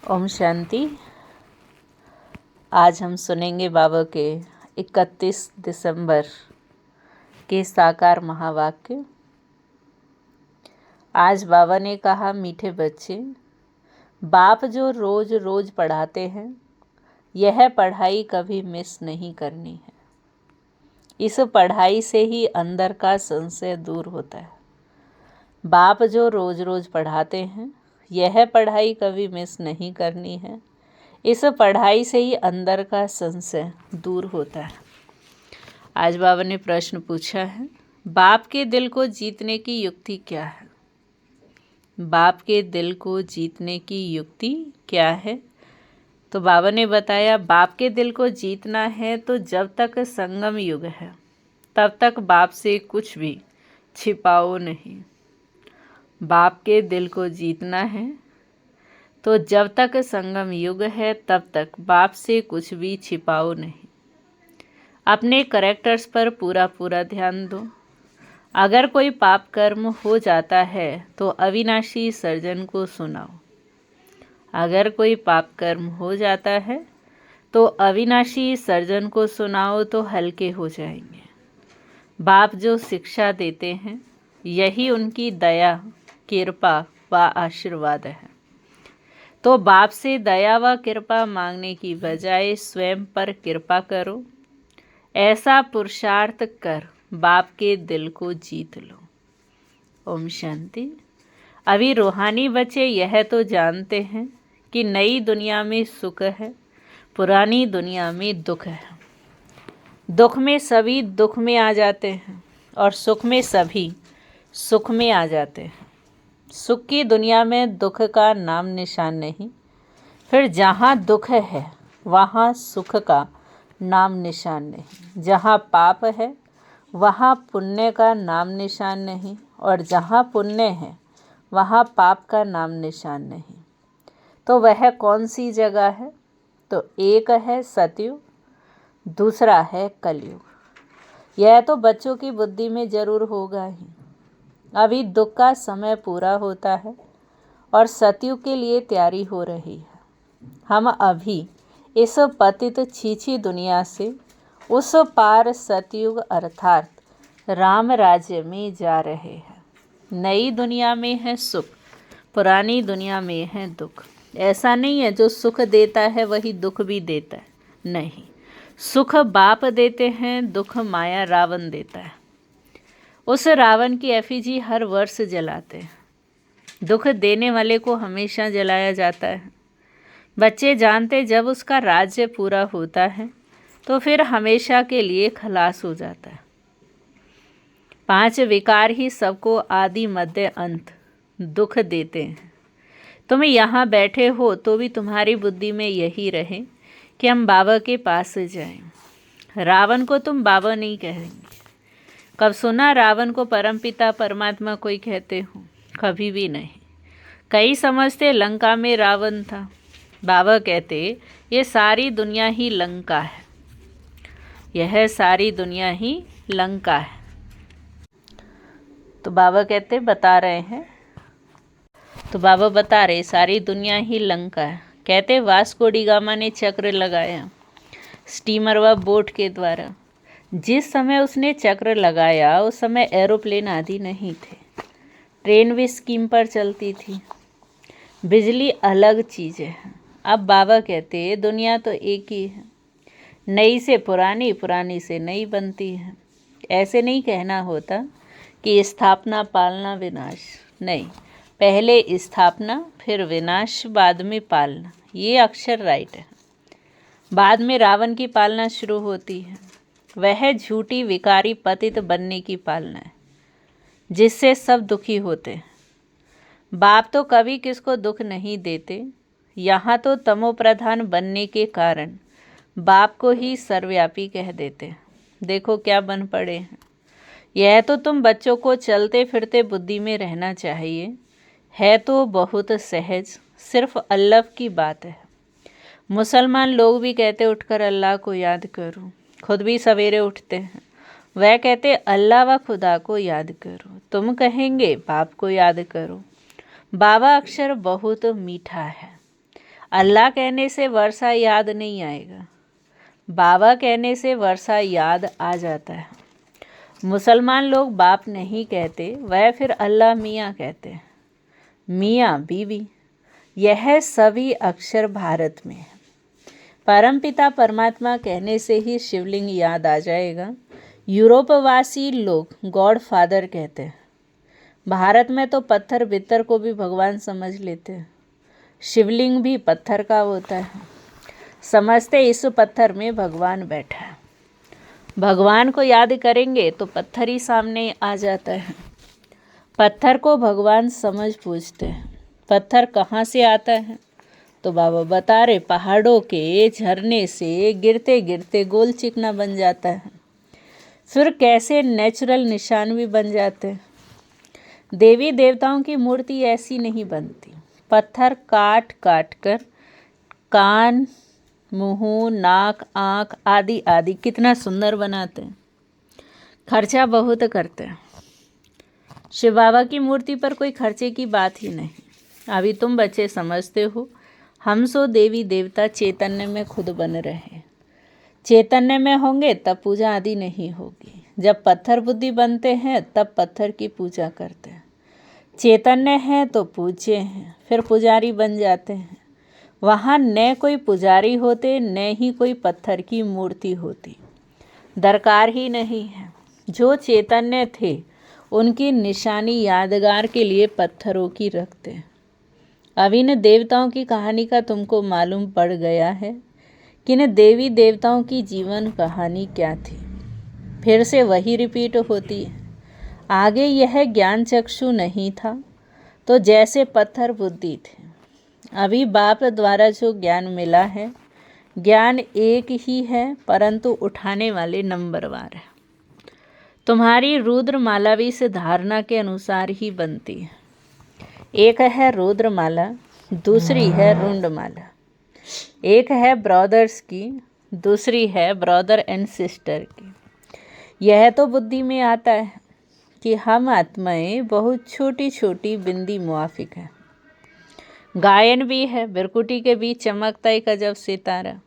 ओम शांति। आज हम सुनेंगे बाबा के 31 दिसंबर के साकार महावाक्य। आज बाबा ने कहा, मीठे बच्चे, बाप जो रोज रोज पढ़ाते हैं, यह पढ़ाई कभी मिस नहीं करनी है। इस पढ़ाई से ही अंदर का संशय दूर होता है। बाप जो रोज रोज पढ़ाते हैं, यह पढ़ाई कभी मिस नहीं करनी है। इस पढ़ाई से ही अंदर का संशय दूर होता है। आज बाबा ने प्रश्न पूछा है, बाप के दिल को जीतने की युक्ति क्या है? बाप के दिल को जीतने की युक्ति क्या है? तो बाबा ने बताया, बाप के दिल को जीतना है तो जब तक संगम युग है तब तक बाप से कुछ भी छिपाओ नहीं। बाप के दिल को जीतना है तो जब तक संगम युग है तब तक बाप से कुछ भी छिपाओ नहीं। अपने करैक्टर्स पर पूरा पूरा ध्यान दो। अगर कोई पाप कर्म हो जाता है तो अविनाशी सर्जन को सुनाओ। अगर कोई पाप कर्म हो जाता है तो अविनाशी सर्जन को सुनाओ तो हल्के हो जाएंगे। बाप जो शिक्षा देते हैं, यही उनकी दया, कृपा व आशीर्वाद है। तो बाप से दया व कृपा मांगने की बजाय स्वयं पर कृपा करो। ऐसा पुरुषार्थ कर बाप के दिल को जीत लो। ओम शांति। अभी रूहानी बच्चे यह तो जानते हैं कि नई दुनिया में सुख है, पुरानी दुनिया में दुख है। दुख में सभी दुख में आ जाते हैं और सुख में सभी सुख में आ जाते हैं। सुख की दुनिया में दुख का नाम निशान नहीं, फिर जहाँ दुख है वहाँ सुख का नाम निशान नहीं। जहाँ पाप है वहाँ पुण्य का नाम निशान नहीं, और जहाँ पुण्य है वहाँ पाप का नाम निशान नहीं। तो वह कौन सी जगह है? तो एक है सतयुग, दूसरा है कलयुग। यह तो बच्चों की बुद्धि में जरूर होगा ही। अभी दुख का समय पूरा होता है और सतयुग के लिए तैयारी हो रही है। हम अभी इस पतित छीछी दुनिया से उस पार सतयुग अर्थात राम राज्य में जा रहे हैं। नई दुनिया में है सुख, पुरानी दुनिया में है दुख। ऐसा नहीं है जो सुख देता है वही दुख भी देता है, नहीं। सुख बाप देते हैं, दुख माया रावण देता है। उस रावण की एफिजी हर वर्ष जलाते हैं। दुख देने वाले को हमेशा जलाया जाता है। बच्चे जानते जब उसका राज्य पूरा होता है तो फिर हमेशा के लिए खलास हो जाता है। 5 विकार ही सबको आदि मध्य अंत दुख देते हैं। तुम यहाँ बैठे हो तो भी तुम्हारी बुद्धि में यही रहे कि हम बाबा के पास जाएं। रावण को तुम बाबा नहीं कहेंगे। कब सुना रावण को परमपिता परमात्मा कोई कहते हो? कभी भी नहीं। कई समझते लंका में रावण था। बाबा कहते ये सारी दुनिया ही लंका है। यह सारी दुनिया ही लंका है। तो बाबा कहते बता रहे हैं, तो बाबा बता रहे सारी दुनिया ही लंका है। कहते वास्को डी गामा ने चक्र लगाया स्टीमर व बोट के द्वारा। जिस समय उसने चक्र लगाया उस समय एरोप्लेन आदि नहीं थे। ट्रेन भी स्कीम पर चलती थी। बिजली अलग चीज़ है। अब बाबा कहते दुनिया तो एक ही है। नई से पुरानी, पुरानी से नई बनती है। ऐसे नहीं कहना होता कि स्थापना पालना विनाश, नहीं। पहले स्थापना फिर विनाश, बाद में पालना। ये अक्षर राइट है। बाद में रावण की पालना शुरू होती है। वह झूठी विकारी पतित बनने की पालना है जिससे सब दुखी होते हैं। बाप तो कभी किसको दुख नहीं देते। यहाँ तो तमो प्रधान बनने के कारण बाप को ही सर्वव्यापी कह देते हैं। देखो क्या बन पड़े हैं। यह तो तुम बच्चों को चलते फिरते बुद्धि में रहना चाहिए। है तो बहुत सहज, सिर्फ अल्लाह की बात है। मुसलमान लोग भी कहते उठकर अल्लाह को याद करो, खुद भी सवेरे उठते हैं। वह कहते अल्लाह व खुदा को याद करो। तुम कहेंगे बाप को याद करो। बाबा अक्षर बहुत मीठा है। अल्लाह कहने से वर्षा याद नहीं आएगा, बाबा कहने से वर्षा याद आ जाता है। मुसलमान लोग बाप नहीं कहते, वह फिर अल्लाह मियाँ कहते हैं। मियाँ बीवी, यह सभी अक्षर भारत में है। परमपिता परमात्मा कहने से ही शिवलिंग याद आ जाएगा। यूरोपवासी लोग गॉड फादर कहते हैं। भारत में तो पत्थर बित्तर को भी भगवान समझ लेते हैं। शिवलिंग भी पत्थर का होता है। समझते इस पत्थर में भगवान बैठा है। भगवान को याद करेंगे तो पत्थर ही सामने आ जाता है। पत्थर को भगवान समझ पूछते हैं। पत्थर कहाँ से आता है? तो बाबा बता रहे, पहाड़ों के झरने से गिरते गिरते गोल चिकना बन जाता है। फिर कैसे नेचुरल निशान भी बन जाते हैं। देवी देवताओं की मूर्ति ऐसी नहीं बनती। पत्थर काट काट कर कान, मुंह, नाक, आँख आदि आदि कितना सुंदर बनाते हैं। खर्चा बहुत करते हैं। शिव बाबा की मूर्ति पर कोई खर्चे की बात ही नहीं। अभी तुम बच्चे समझते हो, हम सो देवी देवता चैतन्य में खुद बन रहे। चैतन्य में होंगे तब पूजा आदि नहीं होगी। जब पत्थर बुद्धि बनते हैं तब पत्थर की पूजा करते हैं। चैतन्य है तो पूज्य हैं, फिर पुजारी बन जाते हैं। वहाँ न कोई पुजारी होते, न ही कोई पत्थर की मूर्ति होती। दरकार ही नहीं है। जो चैतन्य थे उनकी निशानी यादगार के लिए पत्थरों की रखते हैं। अब इन देवताओं की कहानी का तुमको मालूम पड़ गया है कि इन देवी देवताओं की जीवन कहानी क्या थी। फिर से वही रिपीट होती है। आगे यह ज्ञान चक्षु नहीं था तो जैसे पत्थर बुद्धि थे। अभी बाप द्वारा जो ज्ञान मिला है, ज्ञान एक ही है परंतु उठाने वाले नंबरवार है। तुम्हारी रुद्रमाला भी इस धारणा के अनुसार ही बनती है। एक है रुद्रमाला, दूसरी है रुंडमाला। एक है ब्रदर्स की, दूसरी है ब्रदर एंड सिस्टर की। यह तो बुद्धि में आता है कि हम आत्माएं बहुत छोटी छोटी बिंदी मुआफिक हैं। गायन भी है, बिरकुटी के बीच चमकता एक अजब सितारा।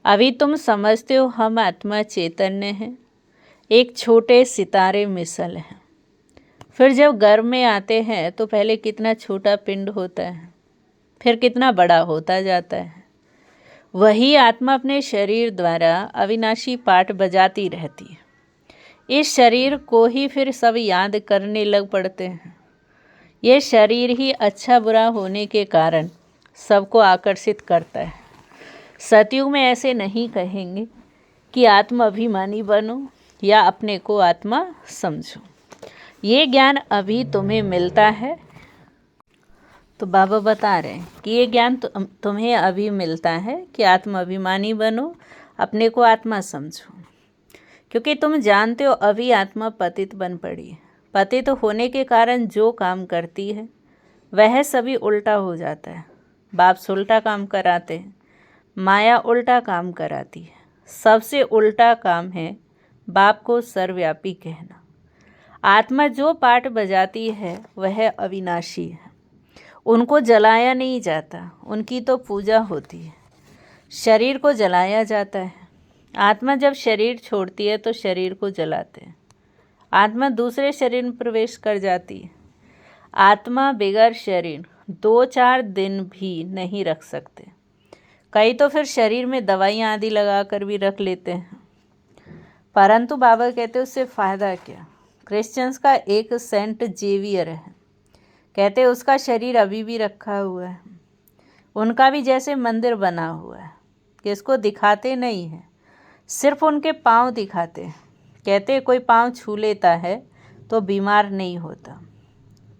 अभी तुम समझते हो हम आत्मा चैतन्य हैं, एक छोटे सितारे मिसल हैं। फिर जब गर्भ में आते हैं तो पहले कितना छोटा पिंड होता है, फिर कितना बड़ा होता जाता है। वही आत्मा अपने शरीर द्वारा अविनाशी पाठ बजाती रहती है। इस शरीर को ही फिर सब याद करने लग पड़ते हैं। ये शरीर ही अच्छा बुरा होने के कारण सबको आकर्षित करता है। सतयुग में ऐसे नहीं कहेंगे कि आत्मा अभिमानी बनो या अपने को आत्मा समझो। ये ज्ञान अभी तुम्हें मिलता है। तो बाबा बता रहे हैं कि ये ज्ञान तुम्हें अभी मिलता है कि आत्मा अभिमानी बनो, अपने को आत्मा समझो। क्योंकि तुम जानते हो अभी आत्मा पतित बन पड़ी है। पतित होने के कारण जो काम करती है वह सभी उल्टा हो जाता है। बाप से उल्टा काम कराते हैं, माया उल्टा काम कराती है। सबसे उल्टा काम है बाप को सर्वव्यापी कहना। आत्मा जो पाठ बजाती है वह अविनाशी है। उनको जलाया नहीं जाता, उनकी तो पूजा होती है। शरीर को जलाया जाता है। आत्मा जब शरीर छोड़ती है तो शरीर को जलाते हैं। आत्मा दूसरे शरीर में प्रवेश कर जाती है। आत्मा बगैर शरीर 2-4 दिन भी नहीं रख सकते। कई तो फिर शरीर में दवाइयाँ आदि लगा कर भी रख लेते हैं, परंतु बाबा कहते उससे फ़ायदा क्या। क्रिश्चियंस का एक सेंट जेवियर है, कहते उसका शरीर अभी भी रखा हुआ है। उनका भी जैसे मंदिर बना हुआ है कि इसको दिखाते नहीं हैं, सिर्फ उनके पाँव दिखाते हैं। कहते कोई पाँव छू लेता है तो बीमार नहीं होता।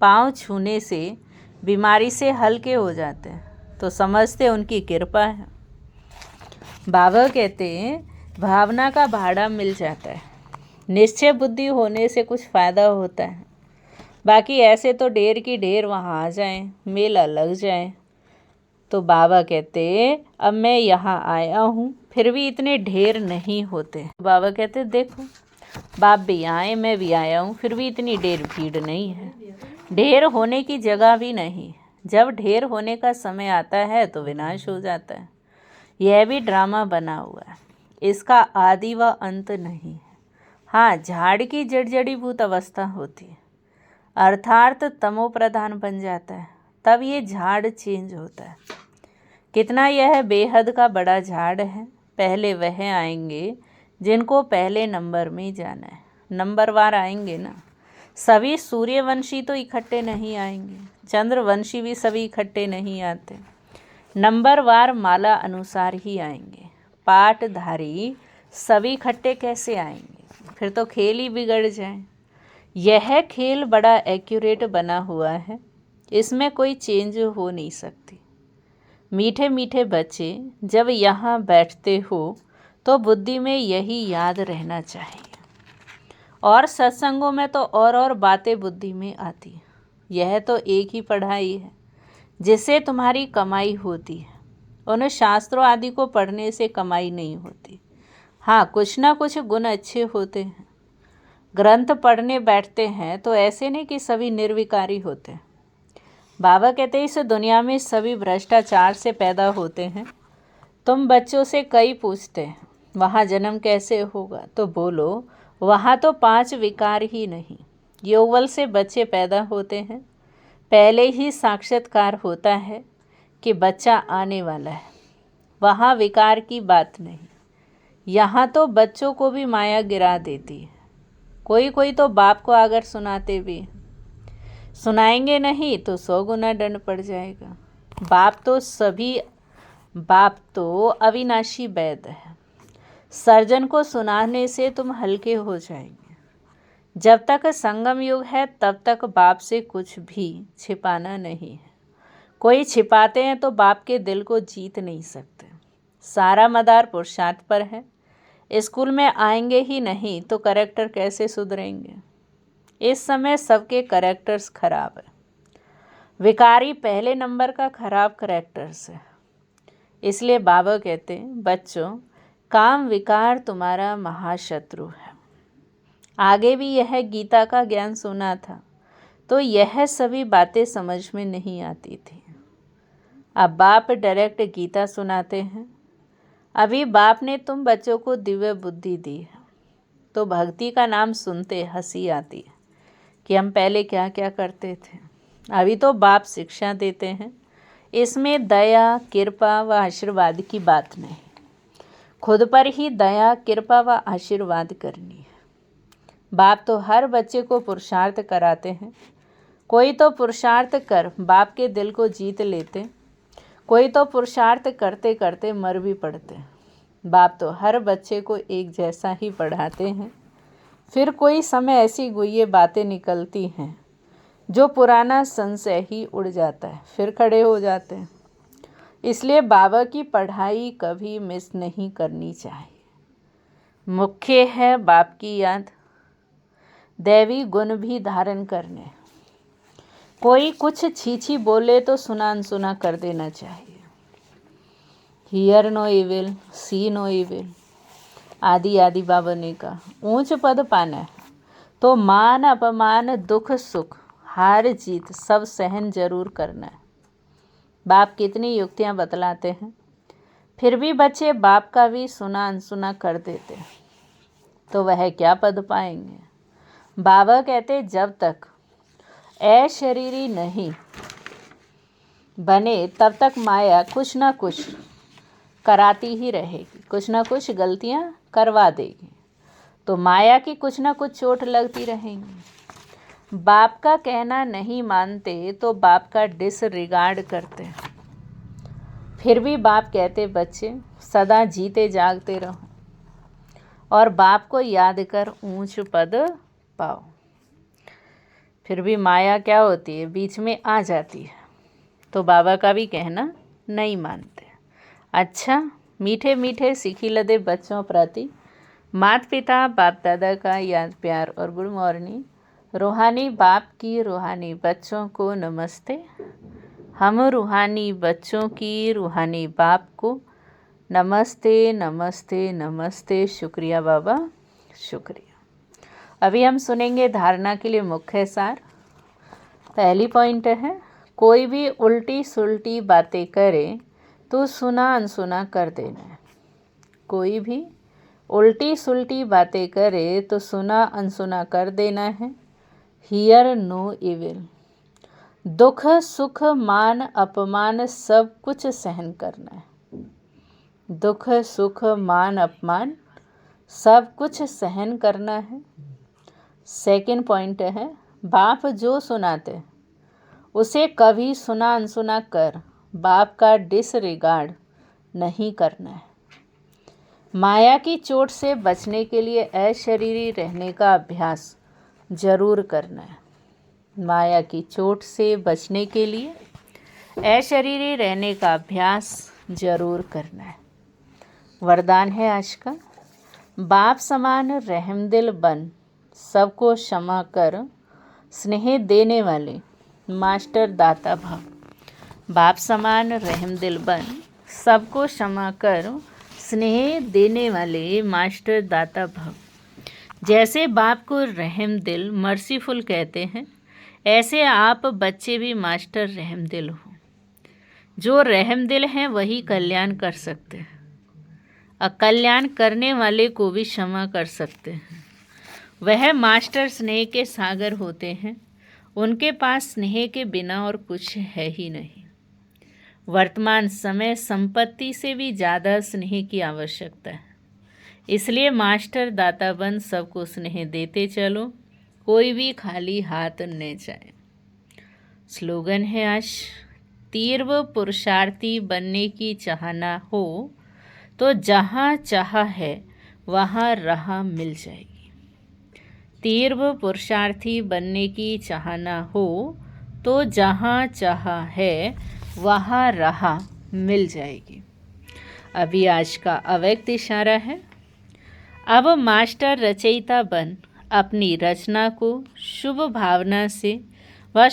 पाँव छूने से बीमारी से हल्के हो जाते हैं, तो समझते उनकी कृपा है। बाबा कहते हैं भावना का भाड़ा मिल जाता है। निश्चय बुद्धि होने से कुछ फ़ायदा होता है। बाकी ऐसे तो ढेर की ढेर वहाँ आ जाएं, मेला लग जाए। तो बाबा कहते अब मैं यहाँ आया हूँ, फिर भी इतने ढेर नहीं होते। बाबा कहते देखो बाप भी आए, मैं भी आया हूँ, फिर भी इतनी ढेर भीड़ नहीं है। ढेर होने की जगह भी नहीं। जब ढेर होने का समय आता है तो विनाश हो जाता है। यह भी ड्रामा बना हुआ है, इसका आदि व अंत नहीं है। हाँ, झाड़ की जड़जड़ीभूत अवस्था होती है, अर्थात तमो प्रधान बन जाता है, तब ये झाड़ चेंज होता है। कितना यह बेहद का बड़ा झाड़ है। पहले वह आएंगे जिनको पहले नंबर में जाना है, नंबरवार आएंगे ना। सभी सूर्यवंशी तो इकट्ठे नहीं आएंगे, चंद्रवंशी भी सभी इकट्ठे नहीं आते, नंबरवार माला अनुसार ही आएंगे। पाठधारी सभी इकट्ठे कैसे आएंगे, फिर तो खेल ही बिगड़ जाए। यह खेल बड़ा एक्यूरेट बना हुआ है, इसमें कोई चेंज हो नहीं सकती। मीठे मीठे बच्चे जब यहाँ बैठते हो तो बुद्धि में यही याद रहना चाहिए। और सत्संगों में तो और बातें बुद्धि में आती। यह तो एक ही पढ़ाई है जिससे तुम्हारी कमाई होती है। उन शास्त्रों आदि को पढ़ने से कमाई नहीं होती। हाँ, कुछ ना कुछ गुण अच्छे होते हैं। ग्रंथ पढ़ने बैठते हैं तो ऐसे नहीं कि सभी निर्विकारी होते हैं। बाबा कहते हैं इस दुनिया में सभी भ्रष्टाचार से पैदा होते हैं। तुम बच्चों से कई पूछते हैं वहाँ जन्म कैसे होगा, तो बोलो वहाँ तो 5 विकार ही नहीं। यौवल से बच्चे पैदा होते हैं, पहले ही साक्षात्कार होता है कि बच्चा आने वाला है। वहाँ विकार की बात नहीं। यहाँ तो बच्चों को भी माया गिरा देती है। कोई कोई तो बाप को अगर सुनाते भी, सुनाएंगे नहीं तो 100 गुना दंड पड़ जाएगा। बाप तो अविनाशी वैद है। सर्जन को सुनाने से तुम हल्के हो जाएंगे। जब तक संगम युग है तब तक बाप से कुछ भी छिपाना नहीं है। कोई छिपाते हैं तो बाप के दिल को जीत नहीं सकते। सारा मदार पुरुषार्थ पर है। स्कूल में आएंगे ही नहीं तो कैरेक्टर कैसे सुधरेंगे। इस समय सबके कैरेक्टर्स खराब है। विकारी पहले नंबर का खराब कैरेक्टर्स है। इसलिए बाबा कहते हैं बच्चों, काम विकार तुम्हारा महाशत्रु है। आगे भी यह गीता का ज्ञान सुना था तो यह सभी बातें समझ में नहीं आती थी। अब बाप डायरेक्ट गीता सुनाते हैं। अभी बाप ने तुम बच्चों को दिव्य बुद्धि दी है तो भक्ति का नाम सुनते हंसी आती है कि हम पहले क्या क्या करते थे। अभी तो बाप शिक्षा देते हैं। इसमें दया, कृपा व आशीर्वाद की बात नहीं। खुद पर ही दया, कृपा व आशीर्वाद करनी है। बाप तो हर बच्चे को पुरुषार्थ कराते हैं। कोई तो पुरुषार्थ कर बाप के दिल को जीत लेते, कोई तो पुरुषार्थ करते करते मर भी पड़ते। बाप तो हर बच्चे को एक जैसा ही पढ़ाते हैं। फिर कोई समय ऐसी गुइये बातें निकलती हैं जो पुराना संशय ही उड़ जाता है, फिर खड़े हो जाते हैं। इसलिए बाबा की पढ़ाई कभी मिस नहीं करनी चाहिए। मुख्य है बाप की याद, दैवी गुण भी धारण करने। कोई कुछ छीछी बोले तो सुना अनसुना कर देना चाहिए। Hear no evil, see no evil, आदि आदि बाबा ने कहा। ऊंच पद पाना है तो मान अपमान, दुख सुख, हार जीत सब सहन जरूर करना है। बाप कितनी युक्तियां बतलाते हैं, फिर भी बच्चे बाप का भी सुना अनसुना कर देते हैं तो वह क्या पद पाएंगे। बाबा कहते जब तक अशरीरी नहीं बने तब तक माया कुछ ना कुछ कराती ही रहेगी, कुछ ना कुछ गलतियां करवा देगी, तो माया की कुछ ना कुछ चोट लगती रहेंगी। बाप का कहना नहीं मानते तो बाप का डिसरिगार्ड करते हैं। फिर भी बाप कहते बच्चे सदा जीते जागते रहो और बाप को याद कर ऊंच पद पाओ। फिर भी माया क्या होती है, बीच में आ जाती है तो बाबा का भी कहना नहीं मानते। अच्छा, मीठे मीठे सीखी लदे बच्चों प्रति माता पिता बाप दादा का याद प्यार और गुड मॉर्निंग। रूहानी बाप की रूहानी बच्चों को नमस्ते। हम रूहानी बच्चों की रूहानी बाप को नमस्ते नमस्ते नमस्ते। शुक्रिया बाबा, शुक्रिया। अभी हम सुनेंगे धारणा के लिए मुख्य सार। पहली पॉइंट है कोई भी उल्टी सुल्टी बातें करे तो सुना अनसुना कर देना है। कोई भी उल्टी सुल्टी बातें करे तो सुना अनसुना कर देना है। Hear no evil. दुख सुख मान अपमान सब कुछ सहन करना है। दुख सुख मान अपमान सब कुछ सहन करना है। सेकंड पॉइंट है, बाप जो सुनाते उसे कभी सुना अनसुना कर बाप का डिसरिगार्ड नहीं करना है। माया की चोट से बचने के लिए अशरीरी रहने का अभ्यास जरूर करना है। माया की चोट से बचने के लिए अशरीरी रहने का अभ्यास जरूर करना है। वरदान है आज का, बाप समान रहमदिल बन सबको क्षमा कर स्नेह देने वाले मास्टर दाता भव। बाप समान रहमदिल बन सबको क्षमा कर स्नेह देने वाले मास्टर दाता भव। जैसे बाप को रहमदिल मर्सीफुल कहते हैं, ऐसे आप बच्चे भी मास्टर रहमदिल हो। जो रहमदिल हैं वही कल्याण कर सकते हैं। अकल्याण करने वाले को भी क्षमा कर सकते हैं। वह मास्टर स्नेह के सागर होते हैं। उनके पास स्नेह के बिना और कुछ है ही नहीं। वर्तमान समय संपत्ति से भी ज़्यादा स्नेह की आवश्यकता है। इसलिए मास्टर दाता बन सबको स्नेह देते चलो, कोई भी खाली हाथ न जाए। स्लोगन है आज, तीव्र पुरुषार्थी बनने की चाहना हो तो जहाँ चाह है वहाँ राह मिल जाएगी। तीव्र पुरुषार्थी बनने की चाहना हो तो जहाँ चाह है वहाँ राह मिल जाएगी। अभी आज का अव्यक्त इशारा है, अब मास्टर रचयिता बन अपनी रचना को शुभ भावना से व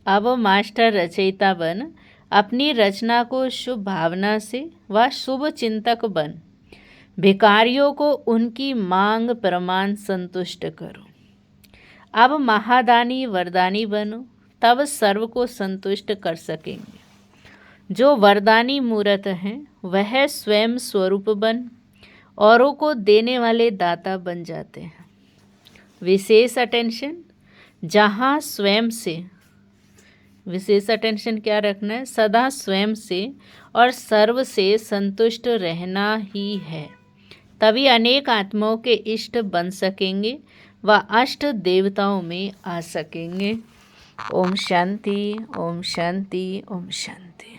अब मास्टर रचयिता बन अपनी रचना को शुभ भावना से व शुभ चिंतक बन भिखारियों को उनकी मांग प्रमाण संतुष्ट करो। अब महादानी वरदानी बनो, तब सर्व को संतुष्ट कर सकेंगे। जो वरदानी मूर्त हैं वह स्वयं स्वरूप बन औरों को देने वाले दाता बन जाते हैं। विशेष अटेंशन जहाँ स्वयं से, विशेष अटेंशन क्या रखना है, सदा स्वयं से और सर्व से संतुष्ट रहना ही है। तभी अनेक आत्माओं के इष्ट बन सकेंगे व अष्ट देवताओं में आ सकेंगे। ओम शांति, ओम शांति, ओम शांति।